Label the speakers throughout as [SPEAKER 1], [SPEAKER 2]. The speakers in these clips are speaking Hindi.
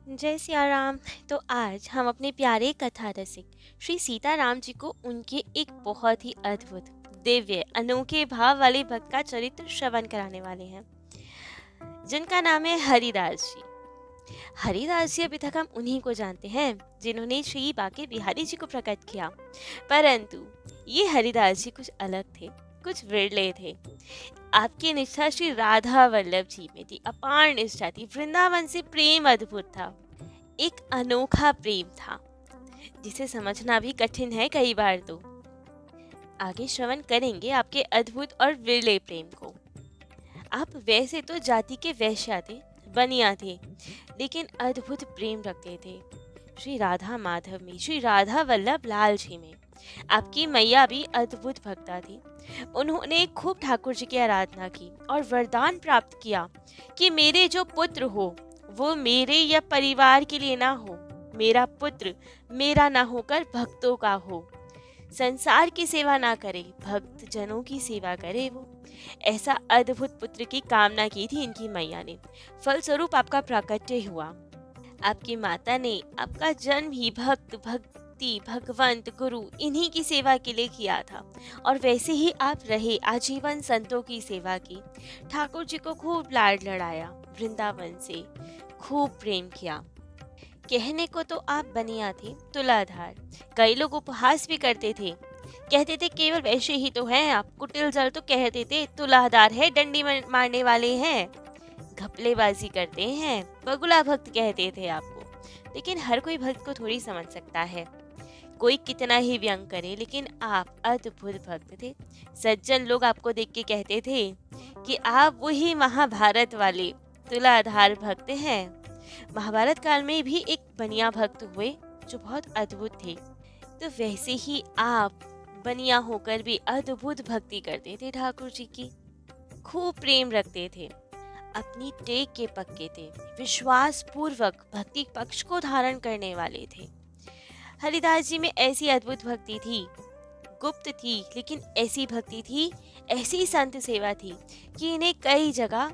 [SPEAKER 1] जय सिया राम। तो आज हम अपने प्यारे कथा रसिक श्री सीताराम जी को उनके एक बहुत ही अद्भुत, दिव्य, अनोखे भाव वाले भक्त का चरित्र श्रवण कराने वाले हैं, जिनका नाम है हरिदास जी। हरिदास जी अभी तक हम उन्हीं को जानते हैं जिन्होंने श्री बांके बिहारी जी को प्रकट किया, परंतु ये हरिदास जी कुछ अलग थे, कुछ विरले थे। आपकी निष्ठा श्री राधा वल्लभ जी में थी, अपार निष्ठा थी। वृंदावन से प्रेम अद्भुत था, एक अनोखा प्रेम था जिसे समझना भी कठिन है कई बार। तो आगे श्रवण करेंगे आपके अद्भुत और विरले प्रेम को। आप वैसे तो जाति के वैश्या थे, बनिया थे, लेकिन अद्भुत प्रेम रखते थे श्री राधा माधव में, श्री राधा वल्लभ लाल जी में। आपकी मैया भी अद्भुत भक्ता थी। उन्होंने खूब ठाकुर जी की आराधना की और वरदान प्राप्त किया कि मेरे जो पुत्र हो वो मेरे या परिवार के लिए ना हो, मेरा पुत्र मेरा ना होकर भक्तों का हो, संसार की सेवा ना करे, भक्त जनों की सेवा करे वो। ऐसा अद्भुत पुत्र की कामना की थी इनकी मैया ने। फलस्वरूप आपका प्राकट्य हुआ। आपकी माता ने आपका जन्म ही भक्त, भक्ति, भगवंत, गुरु इन्हीं की सेवा के लिए किया था, और वैसे ही आप रहे, आजीवन संतों की सेवा की। ठाकुर जी को खूब लाड लड़ाया, वृंदावन से खूब प्रेम किया। कहने को तो आप बनिया थे, तुलाधार। कई लोग उपहास भी करते थे, कहते थे केवल वैसे ही तो हैं आप। कुटिल जल तो कहते थे तुलाधार है, डंडी मारने वाले हैं, घपलेबाजी करते हैं, बगुला भक्त कहते थे आपको। लेकिन हर कोई भक्त को थोड़ी समझ सकता है, कोई कितना ही व्यंग करे, लेकिन आप अद्भुत भक्त थे। सज्जन लोग आपको देख के कहते थे कि आप वही महाभारत वाले तुलाधार भक्त हैं। महाभारत काल में भी एक बनिया भक्त हुए जो बहुत अद्भुत थे। तो वैसे ही आप बनिया होकर भी अद्भुत भक्ति करते थे ठाकुर जी की, खूब प्रेम रखते थे, अपनी टेक के पक्के थे, विश्वास पूर्वक भक्ति पक्ष को धारण करने वाले थे। हरिदास जी में ऐसी अद्भुत भक्ति थी, गुप्त थी, लेकिन ऐसी भक्ति थी, ऐसी संत सेवा थी कि इन्हें कई जगह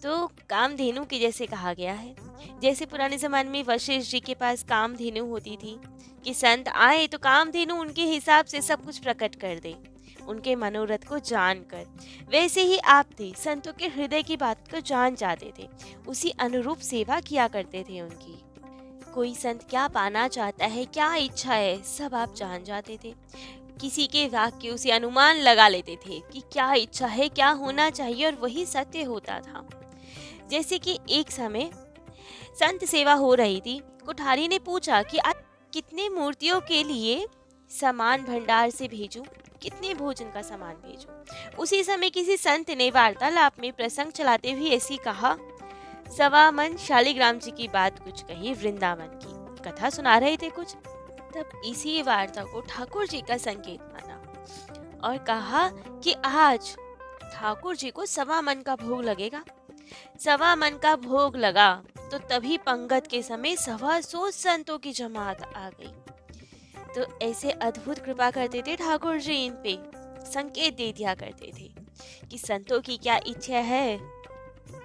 [SPEAKER 1] तो कामधेनु के जैसे कहा गया है। जैसे पुराने जमाने में वशिष्ठ जी के पास कामधेनु होती थी कि संत आए तो कामधेनु उनके हिसाब से सब कुछ प्रकट कर दे, उनके मनोरथ को जानकर। वैसे ही आप थे, संतों के हृदय की बात को जान जाते थे, उसी अनुरूप सेवा किया करते थे उनकी। कोई संत क्या पाना चाहता है, क्या इच्छा है, सब आप जान जाते थे। किसी के वाक्यों से अनुमान लगा लेते थे कि क्या इच्छा है, क्या होना चाहिए, और वही सत्य होता था। जैसे कि एक समय संत सेवा हो रही थी, कुठारी ने पूछा कि आज कितने मूर्तियों के लिए सामान भंडार से भेजूं, कितने भोजन का सामान भेजूं। उसी समय किसी संत ने वार्तालाप में प्रसंग चलाते हुए ऐसी कहा, सवा मन शालिग्राम जी की बात कुछ कही, वृंदावन की कथा सुना रहे थे कुछ। तब इसी वार्ता को ठाकुर जी का संकेत माना और कहा कि आज ठाकुर जी को सवा मन का भोग लगेगा। सवा मन का भोग लगा तो तभी पंगत के समय 125 संतों की जमात आ गई। तो ऐसे अद्भुत कृपा करते थे ठाकुर जी, इन पे संकेत दे दिया करते थे कि संतों की क्या इच्छा है।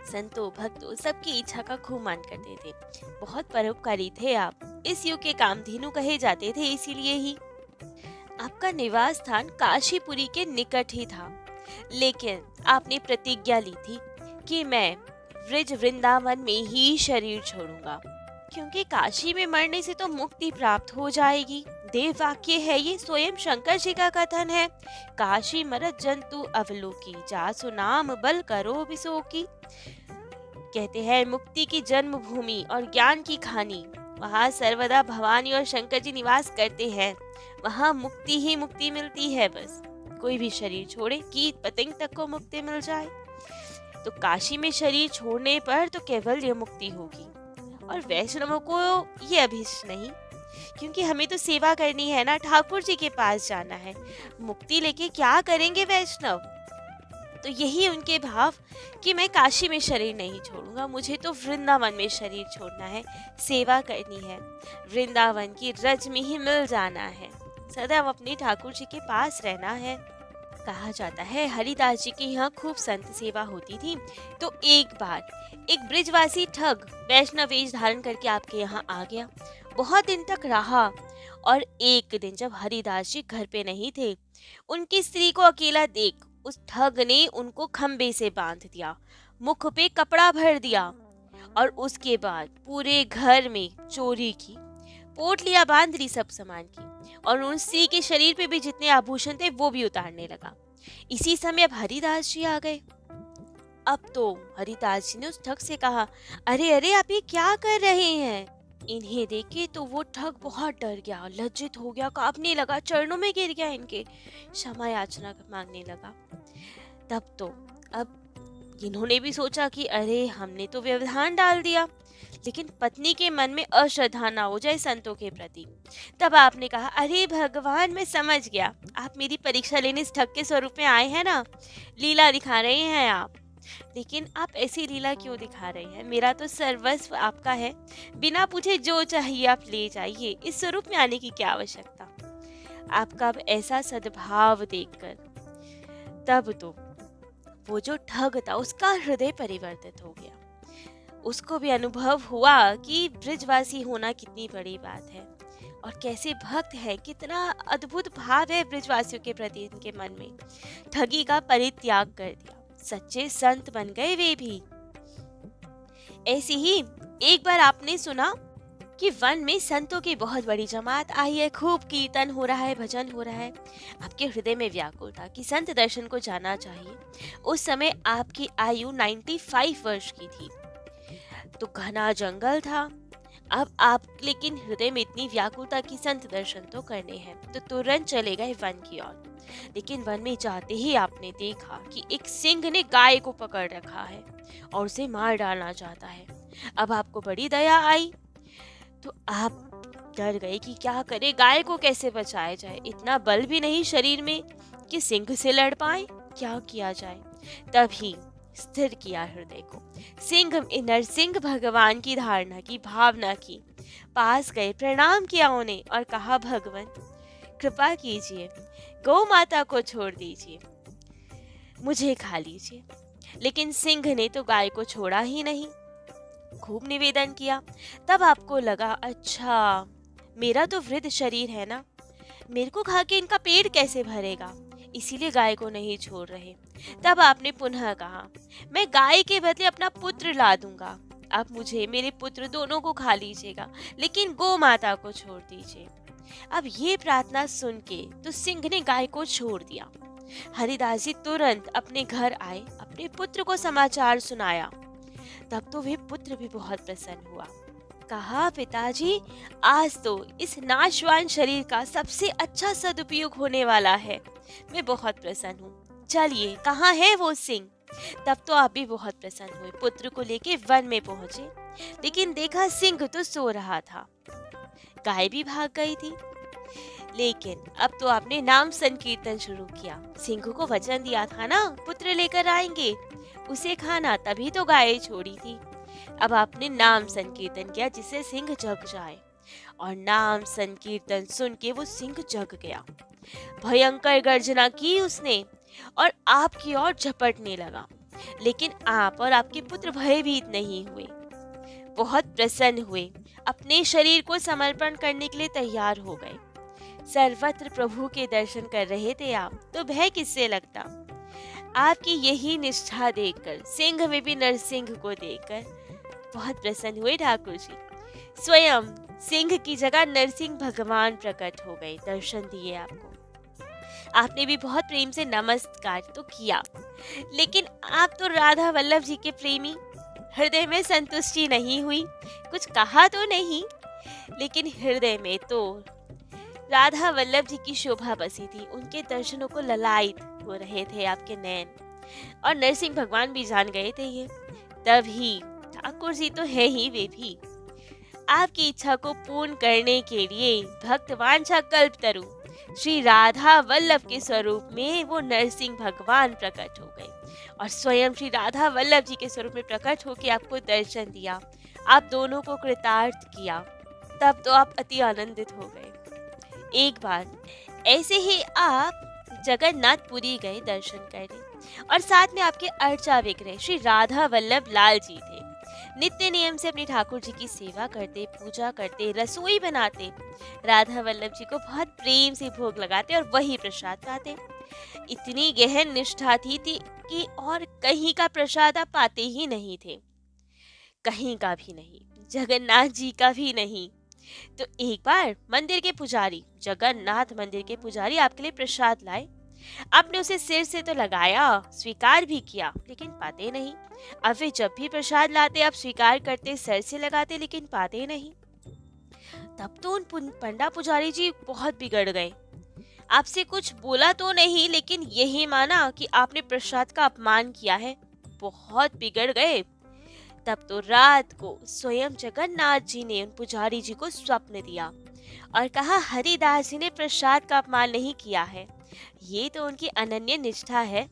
[SPEAKER 1] संतों भक्तों सबकी इच्छा का खूब मान करते थे। बहुत परोपकारी थे आप, इस युग के कामधेनु कहे जाते थे इसीलिए ही। आपका निवास स्थान काशीपुरी के निकट ही था, लेकिन आपने प्रतिज्ञा ली थी कि मैं ब्रज वृंदावन में ही शरीर छोड़ूंगा, क्योंकि काशी में मरने से तो मुक्ति प्राप्त हो जाएगी। देव वाक्य है ये, स्वयं शंकर जी का कथन है, काशी मरत जंतु अवलोकी, जासु नाम बल करो बिसोकी। कहते हैं मुक्ति की जन्म भूमि और ज्ञान की खानी, वहाँ सर्वदा भवानी और शंकर जी निवास करते हैं। वहाँ मुक्ति ही मुक्ति मिलती है, बस कोई भी शरीर छोड़े, कीट पतंग तक को मुक्ति मिल जाए। तो काशी में शरीर छोड़ने पर तो केवल ये मुक्ति होगी, और वैष्णवों को ये अभिष्ट नहीं, क्योंकि हमें तो सेवा करनी है ना, ठाकुर जी के पास जाना है। मुक्ति लेके क्या करेंगे वैष्णव? तो यही उनके भाव कि मैं काशी में शरीर नहीं छोड़ूंगा, मुझे तो वृंदावन में शरीर छोड़ना है, सेवा करनी है, वृंदावन की रज में ही मिल जाना है, सदैव अपने ठाकुर जी के पास रहना है। कहा जाता है हरिदास जी के यहाँ खूब संत सेवा होती थी। तो एक बार एक ब्रिजवासी ठग वैष्णव वेश धारण करके आपके यहाँ आ गया। बहुत दिन तक रहा और एक दिन जब हरिदास जी घर पे नहीं थे, उनकी स्त्री को अकेला देख उस ठग ने उनको खंबे से बांध दिया, मुख पे कपड़ा भर दिया और उसके बाद पूरे घर में चोरी की, पोटलियां बांध ली सब सामान की और उन स्त्री के शरीर पे भी जितने आभूषण थे वो भी उतारने लगा। इसी समय अब हरिदास जी आ गए। अब तो हरिदास जी ने उस ठग से कहा, अरे अरे आप ये क्या कर रहे हैं। इन्हें देखे तो वो ठग बहुत डर गया, लज्जित हो गया, कांपने लगा, चरणों में गिर गया, इनके क्षमा याचना मांगने लगा। तब तो अब इन्होंने भी सोचा कि अरे हमने तो व्यवधान डाल दिया, लेकिन पत्नी के मन में अश्रद्धा ना हो जाए संतों के प्रति। तब आपने कहा, अरे भगवान मैं समझ गया, आप मेरी परीक्षा लेने इस ठग के स्वरूप में आए हैं ना, लीला दिखा रहे हैं आप। लेकिन आप ऐसी लीला क्यों दिखा रहे हैं, मेरा तो सर्वस्व आपका है, बिना पूछे जो चाहिए आप ले जाइए, इस स्वरूप में आने की क्या आवश्यकता। आपका अब ऐसा सद्भाव देखकर तब तो वो जो ठग था उसका हृदय परिवर्तित हो गया। उसको भी अनुभव हुआ कि ब्रिजवासी होना कितनी बड़ी बात है और कैसे भक्त है, कितना अद्भुत भाव है ब्रिजवासियों के प्रति इनके मन में। ठगी का परित्याग कर दिया, सच्चे संत बन गए वे भी। ऐसे ही एक बार आपने सुना कि वन में संतों की बहुत बड़ी जमात आई है, खूब कीर्तन हो रहा है, भजन हो रहा है। आपके हृदय में व्याकुल था कि संत दर्शन को जाना चाहिए। उस समय आपकी आयु 95 वर्ष की थी। तो घना जंगल था। अब आप लेकिन हृदय में इतनी व्याकुलता कि संत दर्शन तो करने हैं, तो तुरंत चले गए वन की ओर। लेकिन वन में जाते ही आपने देखा कि एक सिंह ने गाय को पकड़ रखा है और उसे मार डालना चाहता है। अब आपको बड़ी दया आई, तो आप डर गए कि क्या करे, गाय को कैसे बचाया जाए, इतना बल भी नहीं शरीर में कि सिंह से लड़ पाए, क्या किया जाए। तभी स्थिर किया हृदय को, सिंह में नरसिंह भगवान की धारणा की, भावना की, पास गए, प्रणाम किया उन्हें और कहा, भगवान कृपा कीजिए, गौ माता को छोड़ दीजिए, मुझे खा लीजिए। लेकिन सिंह ने तो गाय को छोड़ा ही नहीं, खूब निवेदन किया। तब आपको लगा, अच्छा मेरा तो वृद्ध शरीर है ना, मेरे को खा के इनका पेट कैसे भरेगा, इसीलिए गाय को नहीं छोड़ रहे। तब आपने पुनः कहा, मैं गाय के बदले अपना पुत्र ला दूंगा, आप मुझे मेरे पुत्र दोनों को खा लीजिएगा, लेकिन गौ माता को छोड़ दीजिए। अब ये प्रार्थना सुन के तो सिंह ने गाय को छोड़ दिया। हरिदास जी तुरंत अपने घर आए, अपने पुत्र को समाचार सुनाया। तब तो वे पुत्र भी बहुत प्रसन्न हुआ। कहा, पिताजी आज तो इस नाशवान शरीर का सबसे अच्छा सदुपयोग होने वाला है, मैं बहुत प्रसन्न हूँ। चलिए, कहाँ है वो सिंह। तब तो आप भी बहुत प्रसन्न हुए, पुत्र को लेके वन में पहुंचे। लेकिन देखा सिंह तो सो रहा था, गाय भी भाग गई थी। लेकिन अब तो आपने नाम संकीर्तन शुरू किया, सिंह को वचन दिया था ना पुत्र लेकर आएंगे, उसे खाना, तभी तो गाय छोड़ी थी। अब आपने नाम संकीर्तन किया जिससे सिंह जग जाए, और नाम संकीर्तन सुन के वो सिंह जग गया। भयंकर गर्जना की उसने और आपकी ओर झपटने लगा। लेकिन आप और आपके पुत्र भयभीत नहीं हुए, बहुत प्रसन्न हुए, अपने शरीर को समर्पण करने के लिए तैयार हो गए। सर्वत्र प्रभु के दर्शन कर रहे थे आप, तो भय किससे लगता। आपकी यही निष्ठा देखकर, सिंह में भी नरसिंह को देखकर बहुत प्रसन्न हुए ठाकुर जी। स्वयं सिंह की जगह नरसिंह भगवान प्रकट हो गए, दर्शन दिए आपको। आपने भी बहुत प्रेम से नमस्कार तो किया, लेकिन आप तो राधा वल्लभ जी के प्रेमी, हृदय में संतुष्टि नहीं हुई। कुछ कहा तो नहीं, लेकिन हृदय में तो राधा वल्लभ जी की शोभा बसी थी, उनके दर्शनों को ललायित हो रहे थे आपके नयन। और नरसिंह भगवान भी जान गए थे ये। तभी ठाकुर जी तो है ही वे भी, आपकी इच्छा को पूर्ण करने के लिए भक्त वांछा कल्प तरु श्री राधा वल्लभ के स्वरूप में वो नरसिंह भगवान प्रकट हो गए और स्वयं श्री राधा वल्लभ जी के स्वरूप में प्रकट होकर आपको दर्शन दिया, आप दोनों को कृतार्थ किया। तब तो आप अति आनंदित हो गए। एक बार ऐसे ही आप जगन्नाथपुरी गए दर्शन करने और साथ में आपके अर्चा विग्रह श्री राधा वल्लभ लाल जी थे। नित्य नियम से अपने ठाकुर जी की सेवा करते, पूजा करते, रसोई बनाते, राधा वल्लभ जी को बहुत प्रेम से भोग लगाते और वही प्रसाद पाते। इतनी गहन निष्ठा थी कि और कहीं का प्रसाद आप पाते ही नहीं थे, कहीं का भी नहीं, जगन्नाथ जी का भी नहीं। तो एक बार मंदिर के पुजारी, जगन्नाथ मंदिर के पुजारी आपके लिए प्रसाद लाए। आपने उसे सिर से तो लगाया, स्वीकार भी किया, लेकिन पाते नहीं। अब वे जब भी प्रसाद लाते आप स्वीकार करते, सर से लगाते, लेकिन पाते नहीं। तब तो उन पंडा पुजारी जी बहुत बिगड़ गए। आपसे कुछ बोला तो नहीं, लेकिन यही माना कि आपने प्रसाद का अपमान किया है। बहुत बिगड़ गए। तब तो रात को स्वयं जगन्नाथ जी ने उन पुजारी जी को स्वप्न दिया और कहा, हरिदास जी ने प्रसाद का अपमान नहीं किया है, ये तो उनकी अनन्य निष्ठा है।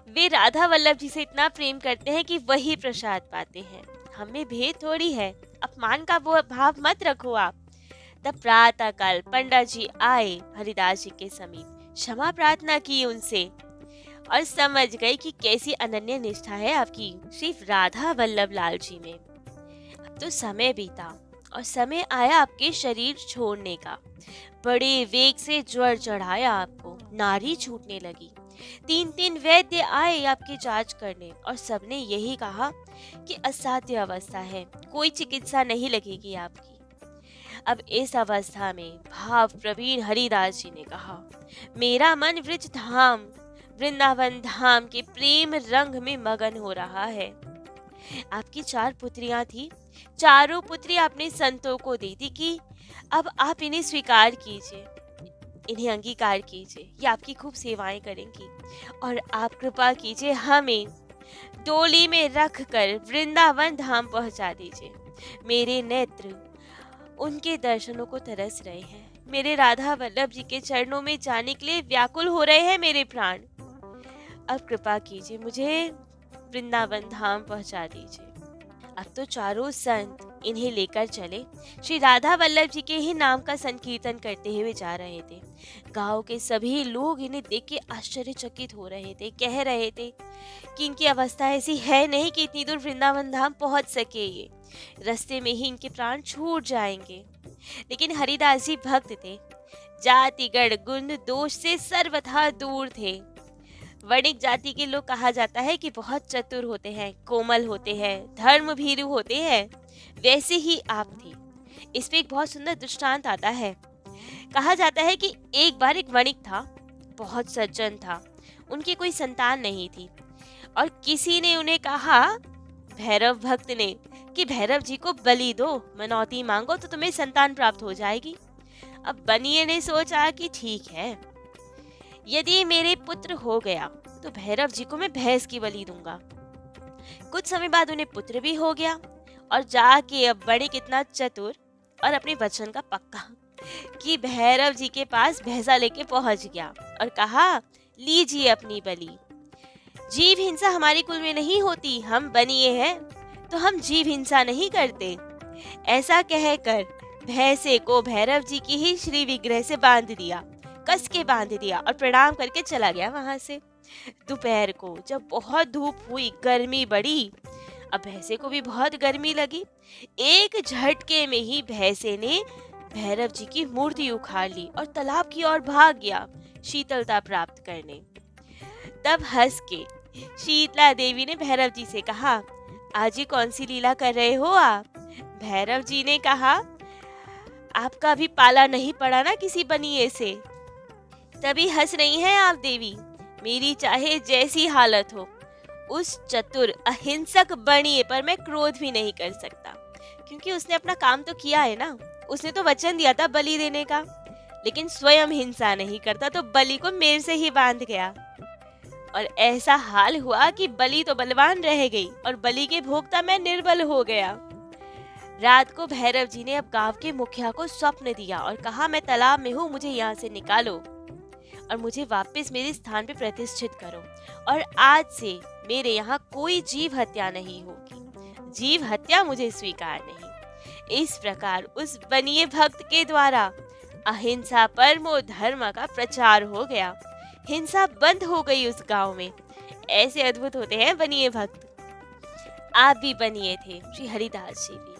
[SPEAKER 1] वे राधा वल्लभ जी से इतना प्रेम करते हैं कि वही प्रसाद पाते हैं, हमें भेद थोड़ी है, अपमान का वो भाव मत रखो आप। तब प्रातः काल पंडा जी आए हरिदास जी के समीप, क्षमा प्रार्थना की उनसे और समझ गए कि कैसी अनन्य निष्ठा है आपकी श्री राधा वल्लभ लाल जी में। अब तो समय बीता और समय आया आपके शरीर छोड़ने का। बड़े वेग से ज्वर चढ़ाया आपको, नाड़ी छूटने लगी। 3 वैद्य आए आपकी जांच करने और सबने यही कहा कि असाध्य अवस्था है, कोई चिकित्सा नहीं लगेगी आपकी। अब इस अवस्था में भाव प्रवीण हरिदास जी ने कहा, मेरा मन व्रज धाम वृंदावन धाम के प्रेम रंग में मगन हो रहा है। आपकी 4 पुत्रियां थी, चारों पुत्री आपने संतों को दी थी कि अब आप इन्हें स्वीकार कीजिए, इन्हें अंगीकार कीजिए, ये आपकी खूब सेवाएं करेंगी और आप कृपा कीजिए हमें डोली में रख कर वृंदावन धाम पहुंचा दीजिए। मेरे नेत्र उनके दर्शनों को तरस रहे हैं, मेरे राधा वल्लभ जी के चरणों में जाने के लिए व्याकुल हो रहे हैं मेरे प्राण। अब कृपा कीजिए, मुझे वृंदावन धाम पहुंचा दीजिए। अब तो चारों संत इन्हें लेकर चले, श्री राधा वल्लभ जी के ही नाम का संकीर्तन करते हुए जा रहे थे। गांव के सभी लोग इन्हें देख के आश्चर्यचकित हो रहे थे, कह रहे थे कि इनकी अवस्था ऐसी है नहीं कि इतनी दूर वृंदावन धाम पहुंच सके, ये रास्ते में ही इनके प्राण छूट जाएंगे। लेकिन हरिदास जी भक्त थे, जातिगढ़ गुण दोष से सर्वथा दूर थे। वणिक जाति के लोग कहा जाता है कि बहुत चतुर होते हैं, कोमल होते हैं, धर्म भीरु होते हैं, वैसे ही आप थे। इस पे एक बहुत सुंदर दृष्टांत आता है। कहा जाता है कि एक बार एक वणिक था, बहुत सज्जन था, उनकी कोई संतान नहीं थी और किसी ने उन्हें कहा, भैरव भक्त ने, कि भैरव जी को बलि दो, मनौती मांगो तो तुम्हें संतान प्राप्त हो जाएगी। अब बनिए ने सोचा कि ठीक है, यदि मेरे पुत्र हो गया तो भैरव जी को मैं भैंस की बलि दूंगा। कुछ समय बाद उन्हें पुत्र भी हो गया और जाके अब बड़े कितना चतुर और अपने वचन का पक्का कि भैरव जी के पास भैंसा लेके पहुंच गया और कहा, लीजिए अपनी बलि। जीव हिंसा हमारे कुल में नहीं होती, हम बनिए हैं तो हम जीव हिंसा नहीं करते। ऐसा कहकर भैंसे को भैरव जी की ही श्री विग्रह से बांध दिया, कस के बांध दिया और प्रणाम करके चला गया वहां से। दोपहर को जब बहुत धूप हुई, गर्मी बढ़ी, अब भैंसे को भी बहुत गर्मी लगी। एक झटके में ही भैंसे ने भैरव जी की मूर्ति उखाड़ ली और तालाब की ओर भाग गया शीतलता प्राप्त करने। तब हंस के शीतला देवी ने भैरव जी से कहा, आज ये कौन सी लीला कर रहे हो आप? भैरव जी ने कहा, आपका भी पाला नहीं पड़ा ना किसी बनिए से, तभी हंस रही हैं आप देवी। मेरी चाहे जैसी हालत हो, उस चतुर अहिंसक बनिए पर मैं क्रोध भी नहीं कर सकता, क्योंकि उसने अपना काम तो किया है ना, उसने तो वचन दिया था बलि देने का, लेकिन स्वयं हिंसा नहीं करता तो बलि को मेरे से ही बांध गया। और ऐसा हाल हुआ कि बलि तो बलवान रह गई और बलि के भोक्ता मैं निर्बल हो गया। रात को भैरव जी ने अब गांव के मुखिया को स्वप्न दिया और कहा, मैं तालाब में हूँ, मुझे यहाँ से निकालो और मुझे वापस मेरे स्थान पे प्रतिष्ठित करो और आज से मेरे यहाँ कोई जीव हत्या नहीं होगी, जीव हत्या मुझे स्वीकार नहीं। इस प्रकार उस बनिए भक्त के द्वारा अहिंसा परमो धर्म का प्रचार हो गया हिंसा बंद हो गई उस गांव में। ऐसे अद्भुत होते हैं बनिए भक्त। आप भी बनिए थे श्री हरिदास जी भी,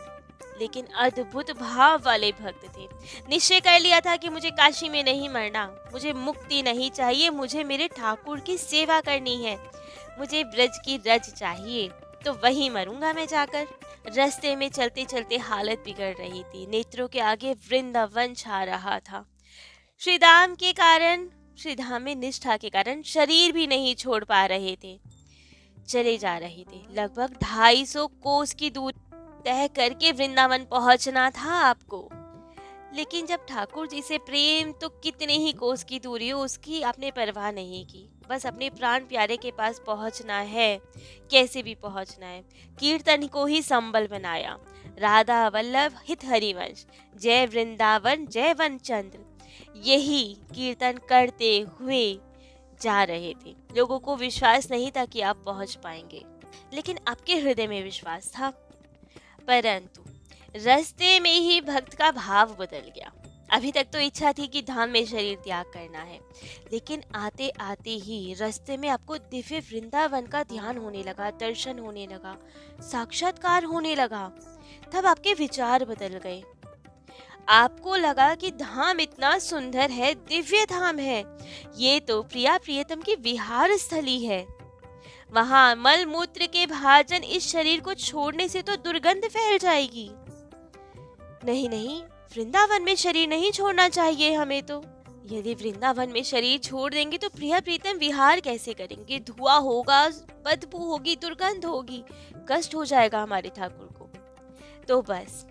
[SPEAKER 1] लेकिन अद्भुत भाव वाले भक्त थे। निश्चय कर लिया था कि मुझे काशी में नहीं मरना, मुझे मुक्ति नहीं चाहिए, मुझे मेरे ठाकुर की सेवा करनी है, मुझे ब्रज की रज चाहिए, तो वहीं मरूंगा मैं जाकर। रास्ते में चलते चलते हालत बिगड़ रही थी, नेत्रों के आगे वृंदावन छा रहा था। श्रीधाम के कारण, श्रीधाम में निष्ठा के कारण शरीर भी नहीं छोड़ पा रहे थे। चले जा रहे थे, लगभग 250 कोस की दूरी तय करके वृंदावन पहुंचना था आपको। लेकिन जब ठाकुर जी से प्रेम, तो कितने ही कोस की दूरी हो उसकी आपने परवाह नहीं की। बस अपने प्राण प्यारे के पास पहुंचना है, कैसे भी पहुंचना है। कीर्तन को ही संबल बनाया, राधा वल्लभ हित हरिवंश, जय वृंदावन जय वनचंद्र, यही कीर्तन करते हुए जा रहे थे। लोगों को विश्वास नहीं था कि आप पहुंच पाएंगे, लेकिन आपके हृदय में विश्वास था। परंतु रास्ते में ही भक्त का भाव बदल गया। अभी तक तो इच्छा थी कि धाम में शरीर त्याग करना है, लेकिन आते आते ही रास्ते में आपको दिव्य वृंदावन का ध्यान होने लगा, दर्शन होने लगा, साक्षात्कार होने लगा। तब आपके विचार बदल गए। आपको लगा कि धाम इतना सुंदर है, दिव्य धाम है, ये तो प्रिया प्रियतम की विहार स्थली है। वहां मल मूत्र के भाजन इस शरीर को छोड़ने से तो दुर्गंध फैल जाएगी। नहीं नहीं, वृंदावन में शरीर नहीं छोड़ना चाहिए हमें तो। यदि वृंदावन में शरीर छोड़ देंगे तो प्रिया प्रीतम विहार कैसे करेंगे? धुआं होगा, बदबू होगी, दुर्गंध होगी, कष्ट हो जाएगा हमारे ठाकुर को। तो बस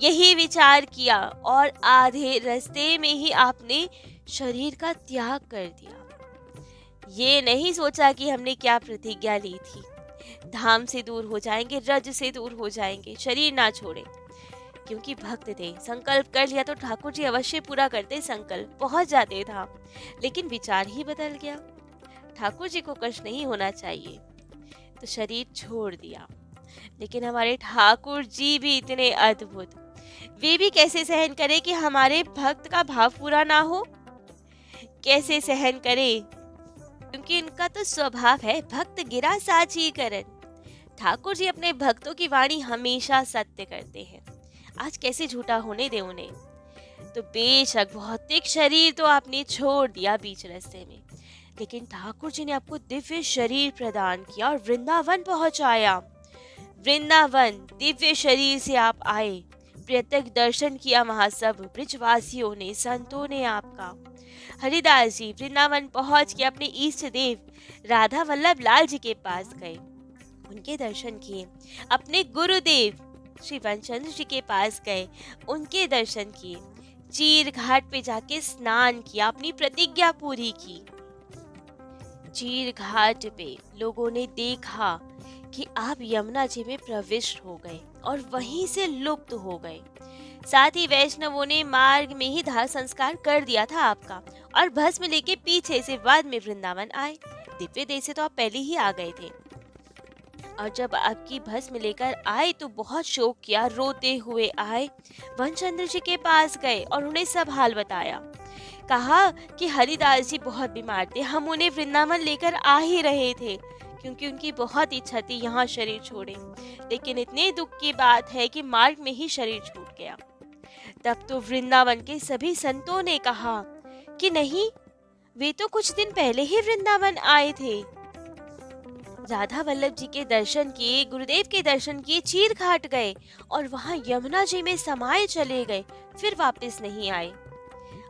[SPEAKER 1] यही विचार किया और आधे रास्ते में ही आपने शरीर का त्याग कर दिया। ये नहीं सोचा कि हमने क्या प्रतिज्ञा ली थी, धाम से दूर हो जाएंगे, रज से दूर हो जाएंगे, शरीर ना छोड़े। क्योंकि भक्त थे, संकल्प कर लिया तो ठाकुर जी अवश्य पूरा करते, संकल्प पहुंच जाते था। लेकिन विचार ही बदल गया, ठाकुर जी को कष्ट नहीं होना चाहिए, तो शरीर छोड़ दिया। लेकिन हमारे ठाकुर जी भी इतने अद्भुत, वे भी कैसे सहन करें कि हमारे भक्त का भाव पूरा ना हो? कैसे सहन करें? क्योंकि इनका तो स्वभाव है भक्त गिरा साची करन। ठाकुर जी अपने भक्तों की वाणी हमेशा सत्य करते हैं, आज कैसे झूठा होने दे उन्हें। तो बेशक भौतिक शरीर तो आपने छोड़ दिया बीच रास्ते में, लेकिन ठाकुर जी ने आपको दिव्य शरीर प्रदान किया और वृंदावन पहुंचाया। वृंदावन दिव्य शरीर से आप आए, प्रत्यक्ष दर्शन किया वहां सब ब्रजवासियों ने, संतों ने आपका। हरिदास जी वृंदावन पहुंच के अपने इष्ट देव राधा वल्लभ लाल जी के पास गए, उनके दर्शन किए। अपने गुरुदेव श्री वनचंद्र जी के पास गए, उनके दर्शन किए। चीर घाट पे जाके स्नान किया, अपनी प्रतिज्ञा पूरी की। चीर घाट पे लोगों ने देखा कि आप यमुना जी में प्रविष्ट हो गए और वहीं से लुप्त हो गए। साथ ही वैष्णवों ने मार्ग में ही दाह संस्कार कर दिया था आपका, और भस्म लेके पीछे से बाद में वृंदावन आए। दिव्य देश से तो आप पहले ही आ गए थे, और जब आपकी भस्म लेकर आए तो बहुत शोक किया, रोते हुए आए, वनचंद्र जी के पास गए और उन्हें सब हाल बताया। कहा कि हरिदास जी बहुत बीमार थे, हम उन्हें वृंदावन लेकर आ ही रहे थे, क्योंकि उनकी बहुत इच्छा थी यहाँ शरीर छोड़े। लेकिन इतने दुख की बात है कि मार्ग में ही शरीर छूट गया। तब तो वृंदावन के सभी संतों ने कहा कि नहीं, वे तो कुछ दिन पहले ही वृंदावन आए थे। राधा वल्लभ जी के दर्शन किए, गुरुदेव के दर्शन किए, चीर घाट गए और वहां यमुना जी में समाये चले गए, फिर वापस नहीं आए।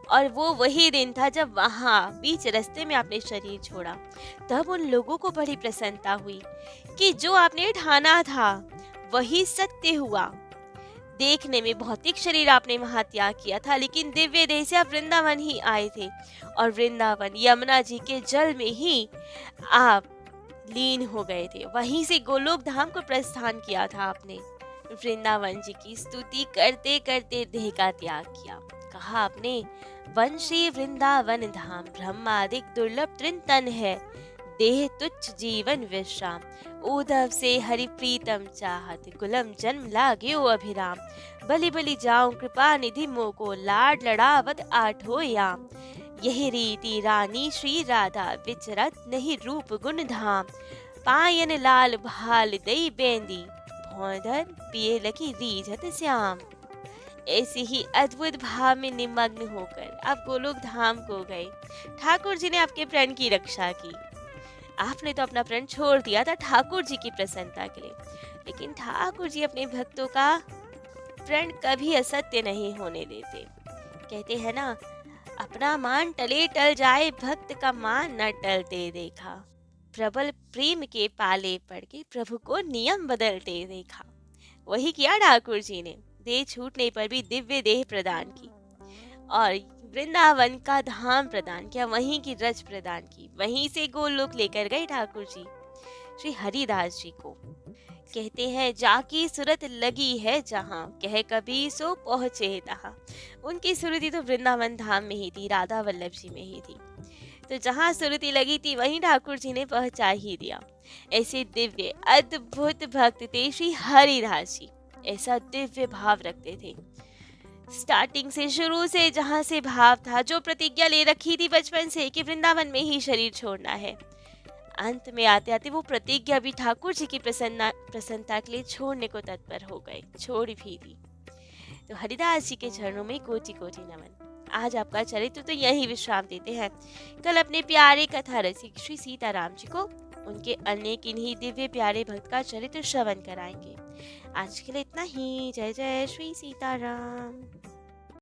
[SPEAKER 1] और वो वही दिन था जब वहां बीच रास्ते में आपने शरीर छोड़ा। तब उन लोगों को बड़ी प्रसन्नता हुई कि जो आपने ठाना था वही सत्य हुआ। देखने में भौतिक शरीर आपने वहां त्याग किया था, लेकिन दिव्य देह से आप वृंदावन ही आए थे, और वृंदावन यमुना जी के जल में ही आप लीन हो गए थे। वहीं से गोलोक धाम को प्रस्थान किया था आपने। वृंदावन जी की स्तुति करते करते देह का त्याग किया। कहा आपने, वंशी वृंदावन धाम ब्रह्मादिक दुर्लभ तृण है, देह तुच्छ जीवन विश्राम, उद्धव से हरि प्रीतम चाहत, गुलम जन्म लाग्यो अभिराम, बलि बलि जाऊं कृपा निधि मोको, लाड लड़ावत आठो याम। यही रीति रानी श्री राधा विचरत नहीं रूप गुण धाम, पायन लाल भाल दई बेंदी, भौंधर पिए लगी रीझत श्याम। ऐसे ही अद्भुत भाव में निमग्न होकर आप गोलोक धाम को गए। ठाकुर जी ने आपके प्रण की रक्षा की। आपने तो अपना प्रण छोड़ दिया था ठाकुर जी की प्रसन्नता के लिए, लेकिन ठाकुर जी अपने भक्तों का प्रण कभी असत्य नहीं होने देते। कहते हैं ना, अपना मान टले टल जाए, भक्त का मान न टलते देखा। प्रबल प्रेम के पाले पड़ के प्रभु को नियम बदलते देखा। वही किया ठाकुर जी ने, देह छूटने पर भी दिव्य देह प्रदान की और वृंदावन का धाम प्रदान किया, वहीं की रज प्रदान की, वहीं से गोलोक लेकर गए ठाकुर जी श्री हरिदास जी को। कहते हैं, जाकी सूरत लगी है जहां, कह कभी सो पहुंचे तहां। उनकी सुरति तो वृंदावन धाम में ही थी, राधा वल्लभ जी में ही थी। तो जहां सुरति लगी थी वहीं ठाकुर जी ने पहुंचा ही दिया। ऐसे दिव्य अद्भुत भक्त थे श्री हरिदास जी, ऐसा दिव्य भाव रखते थे। स्टार्टिंग से, शुरू से जहां से भाव था, जो प्रतिज्ञा ले रखी थी बचपन से कि वृंदावन में ही शरीर छोड़ना है, अंत में आते आते वो प्रतिज्ञा भी ठाकुर जी की प्रसन्नता के लिए छोड़ने को तत्पर हो गए, छोड़ भी दी। तो हरिदास जी के चरणों में कोटि कोटि नमन। आज आपका चरित्र तो यही विश्राम देते हैं। कल अपने प्यारे कथा रसिक श्री सीताराम जी को उनके अन्य किन्हीं दिव्य प्यारे भक्त का चरित्र श्रवण कराएंगे। आज के लिए इतना ही। जय जय श्री सीताराम।